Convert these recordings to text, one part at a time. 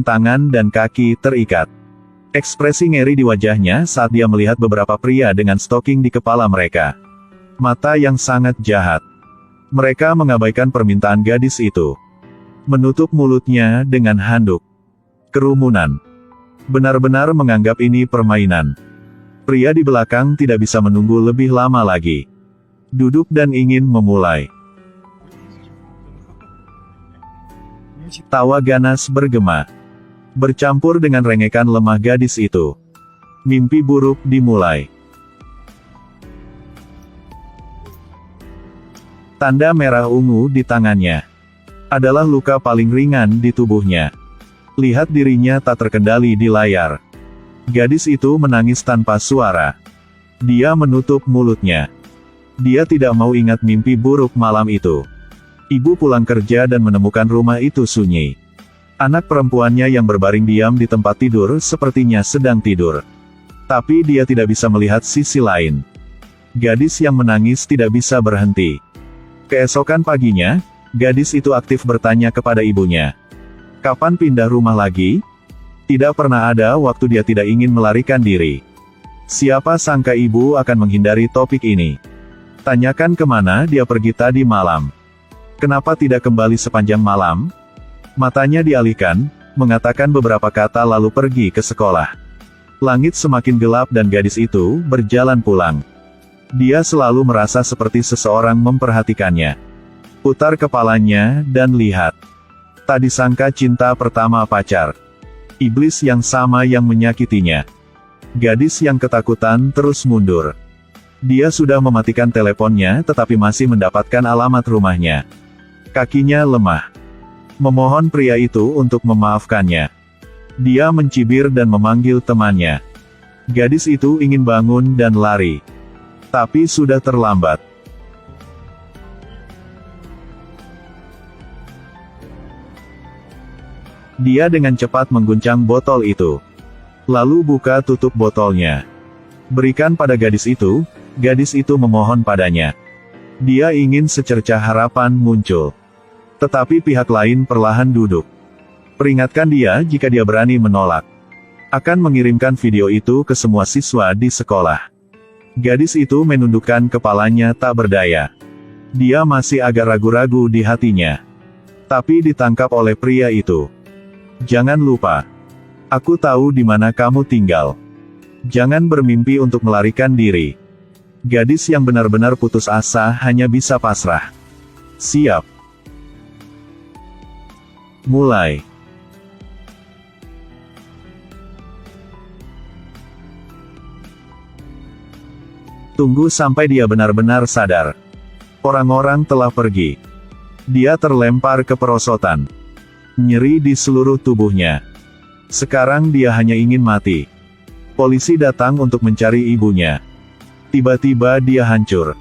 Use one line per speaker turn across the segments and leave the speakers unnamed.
tangan dan kaki terikat. Ekspresi ngeri di wajahnya saat dia melihat beberapa pria dengan stoking di kepala mereka. Mata yang sangat jahat. Mereka mengabaikan permintaan gadis itu. Menutup mulutnya dengan handuk. Kerumunan. Benar-benar menganggap ini permainan. Pria di belakang tidak bisa menunggu lebih lama lagi. Duduk dan ingin memulai. Tawa ganas bergema. Bercampur dengan rengekan lemah gadis itu. Mimpi buruk dimulai. Tanda merah ungu di tangannya. Adalah luka paling ringan di tubuhnya. Lihat dirinya tak terkendali di layar. Gadis itu menangis tanpa suara. Dia menutup mulutnya. Dia tidak mau ingat mimpi buruk malam itu. Ibu pulang kerja dan menemukan rumah itu sunyi. Anak perempuannya yang berbaring diam di tempat tidur sepertinya sedang tidur. Tapi dia tidak bisa melihat sisi lain. Gadis yang menangis tidak bisa berhenti. Keesokan paginya, gadis itu aktif bertanya kepada ibunya. Kapan pindah rumah lagi? Tidak pernah ada waktu dia tidak ingin melarikan diri. Siapa sangka ibu akan menghindari topik ini. Tanyakan kemana dia pergi tadi malam. Kenapa tidak kembali sepanjang malam? Matanya dialihkan, mengatakan beberapa kata lalu pergi ke sekolah. Langit semakin gelap dan gadis itu berjalan pulang. Dia selalu merasa seperti seseorang memperhatikannya. Putar kepalanya dan lihat. Tak disangka cinta pertama pacar. Iblis yang sama yang menyakitinya. Gadis yang ketakutan terus mundur. Dia sudah mematikan teleponnya tetapi masih mendapatkan alamat rumahnya. Kakinya lemah. Memohon pria itu untuk memaafkannya. Dia mencibir dan memanggil temannya. Gadis itu ingin bangun dan lari. Tapi sudah terlambat. Dia dengan cepat mengguncang botol itu. Lalu buka tutup botolnya. Berikan pada gadis itu memohon padanya. Dia ingin secercah harapan muncul. Tetapi pihak lain perlahan duduk. Peringatkan dia jika dia berani menolak. Akan mengirimkan video itu ke semua siswa di sekolah. Gadis itu menundukkan kepalanya tak berdaya. Dia masih agak ragu-ragu di hatinya. Tapi ditangkap oleh pria itu. Jangan lupa. Aku tahu di mana kamu tinggal. Jangan bermimpi untuk melarikan diri. Gadis yang benar-benar putus asa hanya bisa pasrah. Siap. Mulai. Tunggu sampai dia benar-benar sadar. Orang-orang telah pergi. Dia terlempar ke perosotan. Nyeri di seluruh tubuhnya. Sekarang dia hanya ingin mati. Polisi datang untuk mencari ibunya. Tiba-tiba dia hancur.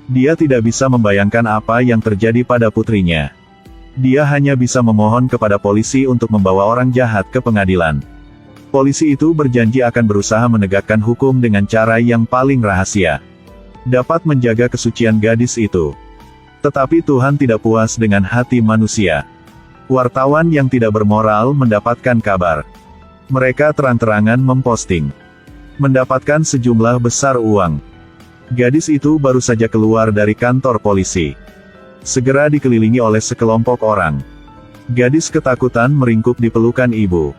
Dia tidak bisa membayangkan apa yang terjadi pada putrinya. Dia hanya bisa memohon kepada polisi untuk membawa orang jahat ke pengadilan. Polisi itu berjanji akan berusaha menegakkan hukum dengan cara yang paling rahasia. Dapat menjaga kesucian gadis itu. Tetapi Tuhan tidak puas dengan hati manusia. Wartawan yang tidak bermoral mendapatkan kabar. Mereka terang-terangan memposting. Mendapatkan sejumlah besar uang. Gadis itu baru saja keluar dari kantor polisi. Segera dikelilingi oleh sekelompok orang. Gadis ketakutan meringkuk di pelukan ibu.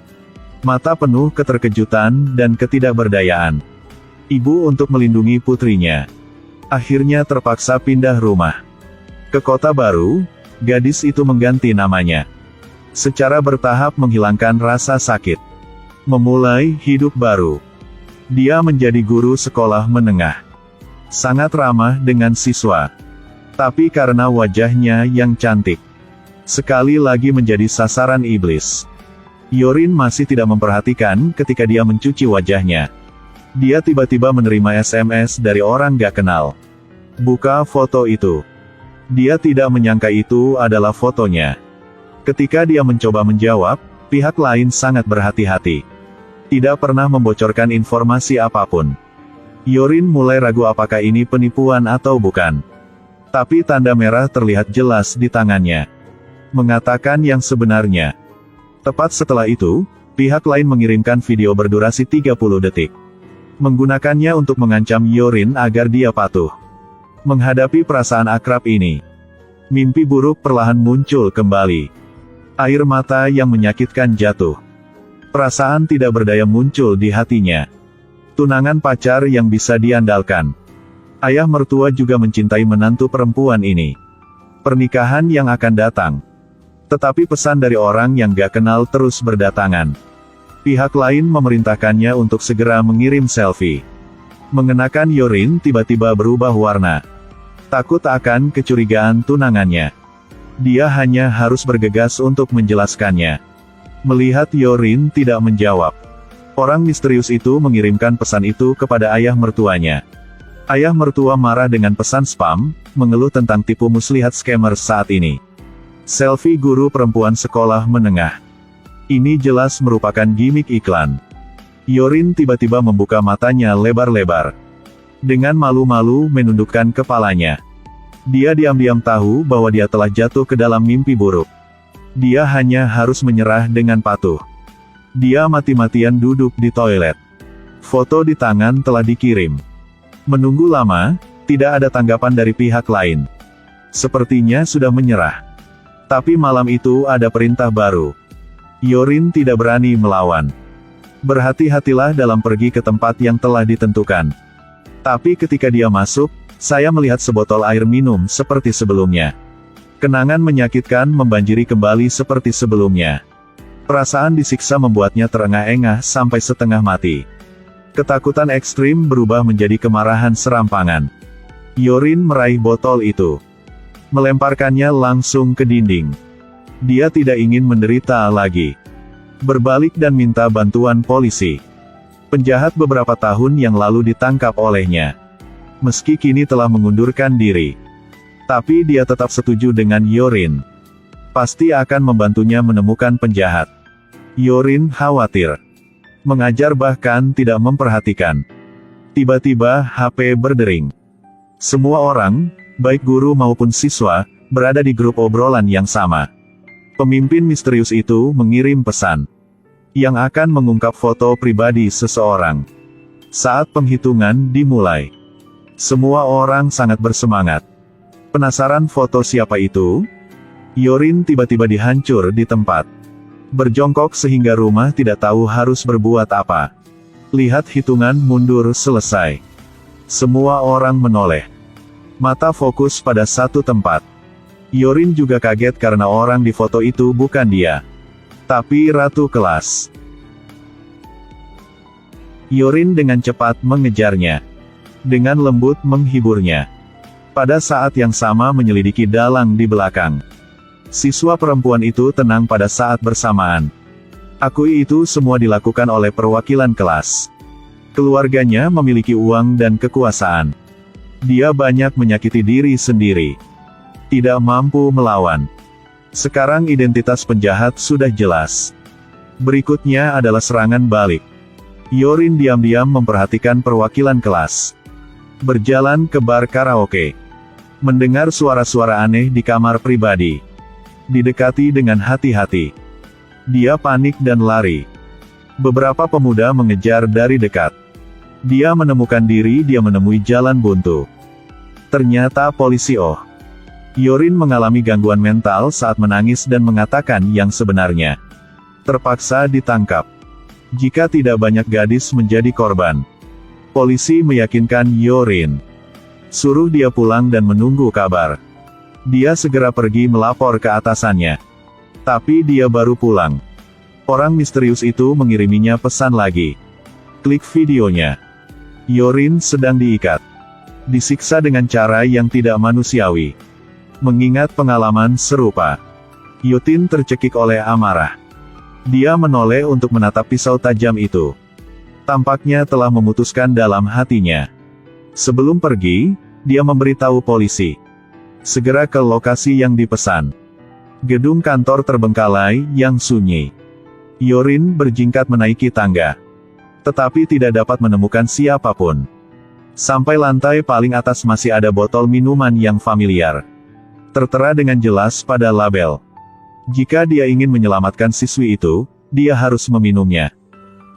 Mata penuh keterkejutan dan ketidakberdayaan. Ibu untuk melindungi putrinya. Akhirnya terpaksa pindah rumah. Ke kota baru, gadis itu mengganti namanya. Secara bertahap menghilangkan rasa sakit. Memulai hidup baru. Dia menjadi guru sekolah menengah. Sangat ramah dengan siswa. Tapi karena wajahnya yang cantik, sekali lagi menjadi sasaran iblis. Yorin masih tidak memperhatikan ketika dia mencuci wajahnya. Dia tiba-tiba menerima SMS dari orang gak kenal. Buka foto itu. Dia tidak menyangka itu adalah fotonya. Ketika dia mencoba menjawab, pihak lain sangat berhati-hati. Tidak pernah membocorkan informasi apapun. Yorin mulai ragu apakah ini penipuan atau bukan. Tapi tanda merah terlihat jelas di tangannya. Mengatakan yang sebenarnya. Tepat setelah itu, pihak lain mengirimkan video berdurasi 30 detik. Menggunakannya untuk mengancam Hyorin agar dia patuh. Menghadapi perasaan akrab ini, mimpi buruk perlahan muncul kembali. Air mata yang menyakitkan jatuh. Perasaan tidak berdaya muncul di hatinya. Tunangan pacar yang bisa diandalkan. Ayah mertua juga mencintai menantu perempuan ini. Pernikahan yang akan datang. Tetapi pesan dari orang yang gak kenal terus berdatangan. Pihak lain memerintahkannya untuk segera mengirim selfie. Mengenakan Hyorin tiba-tiba berubah warna. Takut akan kecurigaan tunangannya. Dia hanya harus bergegas untuk menjelaskannya. Melihat Hyorin tidak menjawab, orang misterius itu mengirimkan pesan itu kepada ayah mertuanya. Ayah mertua marah dengan pesan spam, mengeluh tentang tipu muslihat scammer saat ini. Selfie guru perempuan sekolah menengah. Ini jelas merupakan gimmick iklan. Hyorin tiba-tiba membuka matanya lebar-lebar. Dengan malu-malu menundukkan kepalanya. Dia diam-diam tahu bahwa dia telah jatuh ke dalam mimpi buruk. Dia hanya harus menyerah dengan patuh. Dia mati-matian duduk di toilet. Foto di tangan telah dikirim. Menunggu lama, tidak ada tanggapan dari pihak lain. Sepertinya sudah menyerah. Tapi malam itu ada perintah baru. Hyorin tidak berani melawan. Berhati-hatilah dalam pergi ke tempat yang telah ditentukan. Tapi ketika dia masuk, saya melihat sebotol air minum seperti sebelumnya. Kenangan menyakitkan membanjiri kembali seperti sebelumnya. Perasaan disiksa membuatnya terengah-engah sampai setengah mati. Ketakutan ekstrim berubah menjadi kemarahan serampangan. Hyorin meraih botol itu. Melemparkannya langsung ke dinding. Dia tidak ingin menderita lagi. Berbalik dan minta bantuan polisi. Penjahat beberapa tahun yang lalu ditangkap olehnya. Meski kini telah mengundurkan diri. Tapi dia tetap setuju dengan Hyorin. Pasti akan membantunya menemukan penjahat. Hyorin khawatir. Mengajar bahkan tidak memperhatikan. Tiba-tiba HP berdering. Semua orang, baik guru maupun siswa, berada di grup obrolan yang sama. Pemimpin misterius itu mengirim pesan. Yang akan mengungkap foto pribadi seseorang. Saat penghitungan dimulai. Semua orang sangat bersemangat. Penasaran foto siapa itu? Hyorin tiba-tiba dihancur di tempat. Berjongkok sehingga rumah tidak tahu harus berbuat apa. Lihat hitungan mundur selesai. Semua orang menoleh. Mata fokus pada satu tempat. Hyorin juga kaget karena orang di foto itu bukan dia. Tapi ratu kelas. Hyorin dengan cepat mengejarnya. Dengan lembut menghiburnya. Pada saat yang sama menyelidiki dalang di belakang. Siswa perempuan itu tenang pada saat bersamaan. Akui itu semua dilakukan oleh perwakilan kelas. Keluarganya memiliki uang dan kekuasaan. Dia banyak menyakiti diri sendiri. Tidak mampu melawan. Sekarang identitas penjahat sudah jelas. Berikutnya adalah serangan balik. Hyorin diam-diam memperhatikan perwakilan kelas. Berjalan ke bar karaoke. Mendengar suara-suara aneh di kamar pribadi. Didekati dengan hati-hati. Dia panik dan lari. Beberapa pemuda mengejar dari dekat. Dia menemukan diri dia menemui jalan buntu. Ternyata polisi. Hyorin mengalami gangguan mental saat menangis dan mengatakan yang sebenarnya. Terpaksa ditangkap. Jika tidak banyak gadis menjadi korban. Polisi meyakinkan Hyorin. Suruh dia pulang dan menunggu kabar. Dia segera pergi melapor ke atasannya. Tapi dia baru pulang. Orang misterius itu mengiriminya pesan lagi. Klik videonya. Hyorin sedang diikat. Disiksa dengan cara yang tidak manusiawi. Mengingat pengalaman serupa. Hyorin tercekik oleh amarah. Dia menoleh untuk menatap pisau tajam itu. Tampaknya telah memutuskan dalam hatinya. Sebelum pergi, dia memberitahu polisi. Segera ke lokasi yang dipesan. Gedung kantor terbengkalai yang sunyi. Hyorin berjingkat menaiki tangga. Tetapi tidak dapat menemukan siapapun. Sampai lantai paling atas masih ada botol minuman yang familiar. Tertera dengan jelas pada label. Jika dia ingin menyelamatkan siswi itu, dia harus meminumnya.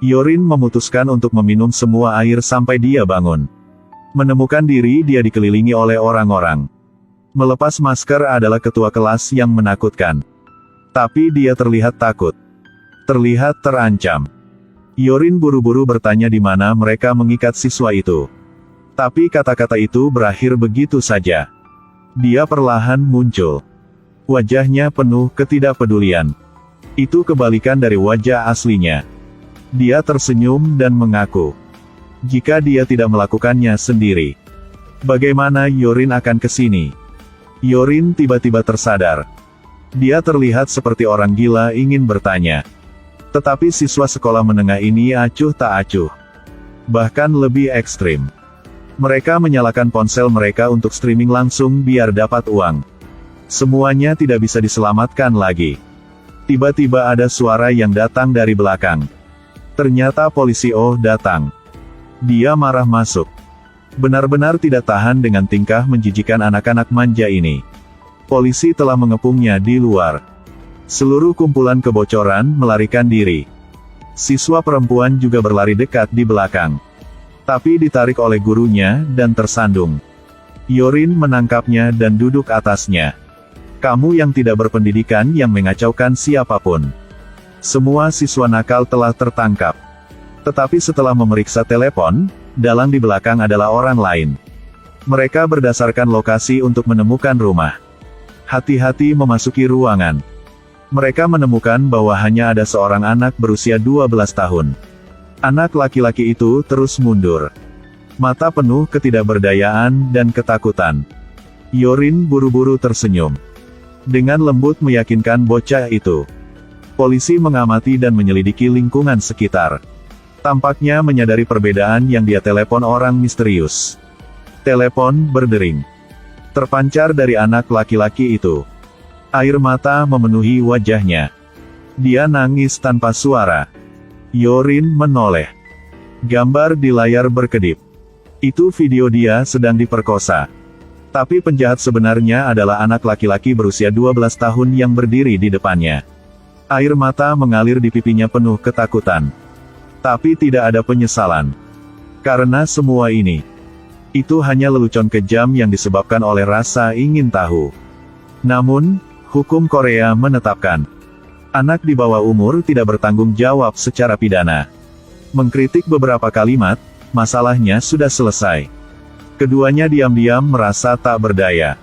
Yorin memutuskan untuk meminum semua air sampai dia bangun. Menemukan diri dia dikelilingi oleh orang-orang. Melepas masker adalah ketua kelas yang menakutkan. Tapi dia terlihat takut. Terlihat terancam. Yorin buru-buru bertanya di mana mereka mengikat siswa itu. Tapi kata-kata itu berakhir begitu saja. Dia perlahan muncul. Wajahnya penuh ketidakpedulian. Itu kebalikan dari wajah aslinya. Dia tersenyum dan mengaku. Jika dia tidak melakukannya sendiri, bagaimana Yorin akan ke sini? Yorin tiba-tiba tersadar. Dia terlihat seperti orang gila ingin bertanya. Tetapi siswa sekolah menengah ini acuh tak acuh. Bahkan lebih ekstrim. Mereka menyalakan ponsel mereka untuk streaming langsung biar dapat uang. Semuanya tidak bisa diselamatkan lagi. Tiba-tiba ada suara yang datang dari belakang. Ternyata polisi datang. Dia marah masuk. Benar-benar tidak tahan dengan tingkah menjijikan anak-anak manja ini. Polisi telah mengepungnya di luar. Seluruh kumpulan kebocoran melarikan diri. Siswa perempuan juga berlari dekat di belakang. Tapi ditarik oleh gurunya dan tersandung. Yorin menangkapnya dan duduk atasnya. Kamu yang tidak berpendidikan yang mengacaukan siapapun. Semua siswa nakal telah tertangkap. Tetapi setelah memeriksa telepon, dalang di belakang adalah orang lain. Mereka berdasarkan lokasi untuk menemukan rumah. Hati-hati memasuki ruangan. Mereka menemukan bahwa hanya ada seorang anak berusia 12 tahun. Anak laki-laki itu terus mundur. Mata penuh ketidakberdayaan dan ketakutan. Yorin buru-buru tersenyum. Dengan lembut meyakinkan bocah itu. Polisi mengamati dan menyelidiki lingkungan sekitar. Tampaknya menyadari perbedaan yang dia telepon orang misterius. Telepon berdering. Terpancar dari anak laki-laki itu. Air mata memenuhi wajahnya. Dia nangis tanpa suara. Yorin menoleh. Gambar di layar berkedip. Itu video dia sedang diperkosa. Tapi penjahat sebenarnya adalah anak laki-laki berusia 12 tahun yang berdiri di depannya. Air mata mengalir di pipinya penuh ketakutan. Tapi tidak ada penyesalan. Karena semua ini, itu hanya lelucon kejam yang disebabkan oleh rasa ingin tahu. Namun, hukum Korea menetapkan, anak di bawah umur tidak bertanggung jawab secara pidana. Mengkritik beberapa kalimat, masalahnya sudah selesai. Keduanya diam-diam merasa tak berdaya.